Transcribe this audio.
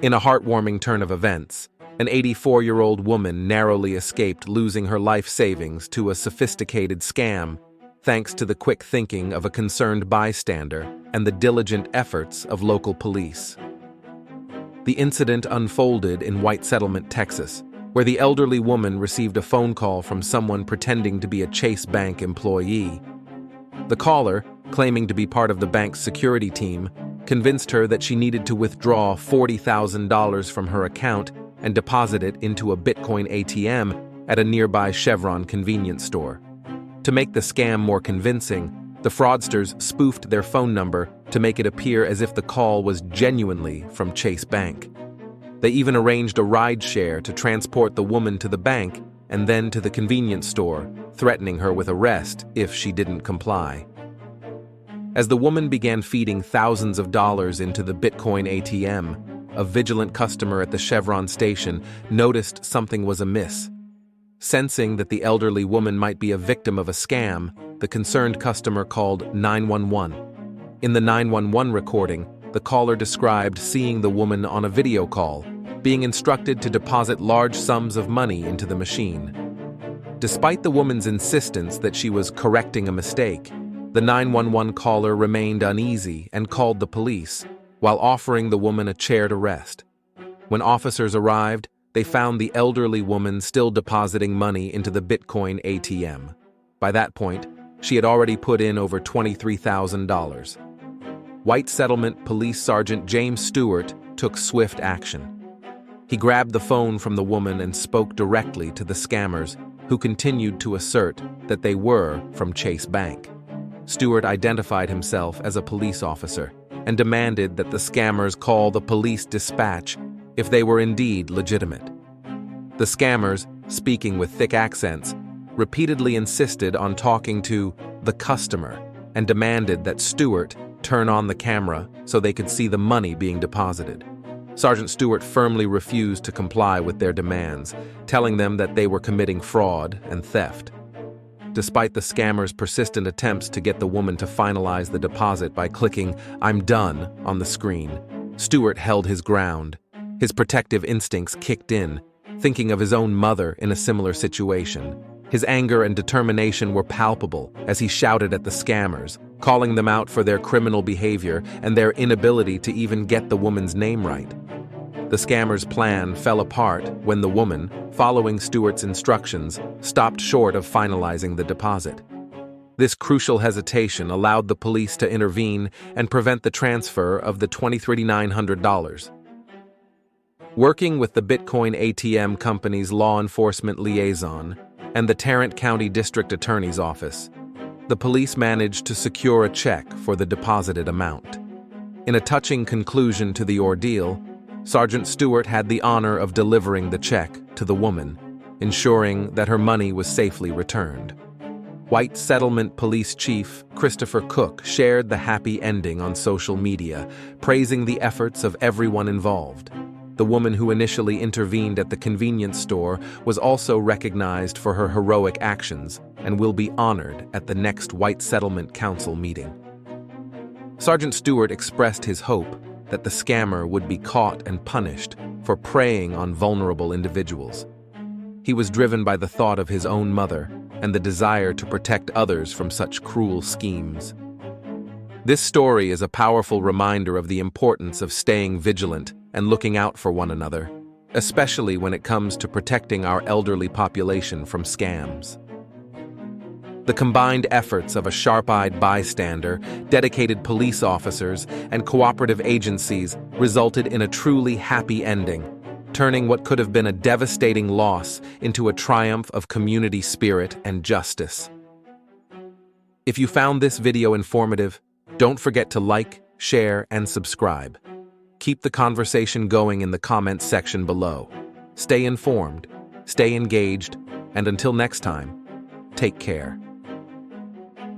In a heartwarming turn of events, an 84-year-old woman narrowly escaped losing her life savings to a sophisticated scam, thanks to the quick thinking of a concerned bystander and the diligent efforts of local police. The incident unfolded in White Settlement, Texas, where the elderly woman received a phone call from someone pretending to be a Chase Bank employee. The caller, claiming to be part of the bank's security team, convinced her that she needed to withdraw $40,000 from her account and deposit it into a Bitcoin ATM at a nearby Chevron convenience store. To make the scam more convincing, the fraudsters spoofed their phone number to make it appear as if the call was genuinely from Chase Bank. They even arranged a ride-share to transport the woman to the bank and then to the convenience store, threatening her with arrest if she didn't comply. As the woman began feeding thousands of dollars into the Bitcoin ATM, a vigilant customer at the Chevron station noticed something was amiss. Sensing that the elderly woman might be a victim of a scam, the concerned customer called 911. In the 911 recording, the caller described seeing the woman on a video call, being instructed to deposit large sums of money into the machine. Despite the woman's insistence that she was correcting a mistake, the 911 caller remained uneasy and called the police, while offering the woman a chair to rest. When officers arrived, they found the elderly woman still depositing money into the Bitcoin ATM. By that point, she had already put in over $23,000. White Settlement Police Sergeant James Stewart took swift action. He grabbed the phone from the woman and spoke directly to the scammers, who continued to assert that they were from Chase Bank. Stewart identified himself as a police officer and demanded that the scammers call the police dispatch if they were indeed legitimate. The scammers, speaking with thick accents, repeatedly insisted on talking to the customer and demanded that Stewart turn on the camera so they could see the money being deposited. Sergeant Stewart firmly refused to comply with their demands, telling them that they were committing fraud and theft. Despite the scammers' persistent attempts to get the woman to finalize the deposit by clicking "I'm done" on the screen, Stewart held his ground. His protective instincts kicked in, thinking of his own mother in a similar situation. His anger and determination were palpable as he shouted at the scammers, calling them out for their criminal behavior and their inability to even get the woman's name right. The scammers' plan fell apart when the woman, following Stewart's instructions, stopped short of finalizing the deposit. This crucial hesitation allowed the police to intervene and prevent the transfer of the $2,900. Working with the Bitcoin ATM company's law enforcement liaison and the Tarrant County District Attorney's Office, the police managed to secure a check for the deposited amount. In a touching conclusion to the ordeal, Sergeant Stewart had the honor of delivering the check to the woman, ensuring that her money was safely returned. White Settlement Police Chief Christopher Cook shared the happy ending on social media, praising the efforts of everyone involved. The woman who initially intervened at the convenience store was also recognized for her heroic actions and will be honored at the next White Settlement Council meeting. Sergeant Stewart expressed his hope that the scammer would be caught and punished for preying on vulnerable individuals. He was driven by the thought of his own mother and the desire to protect others from such cruel schemes. This story is a powerful reminder of the importance of staying vigilant and looking out for one another, especially when it comes to protecting our elderly population from scams. The combined efforts of a sharp-eyed bystander, dedicated police officers, and cooperative agencies resulted in a truly happy ending, turning what could have been a devastating loss into a triumph of community spirit and justice. If you found this video informative, don't forget to like, share, and subscribe. Keep the conversation going in the comments section below. Stay informed, stay engaged, and until next time, take care.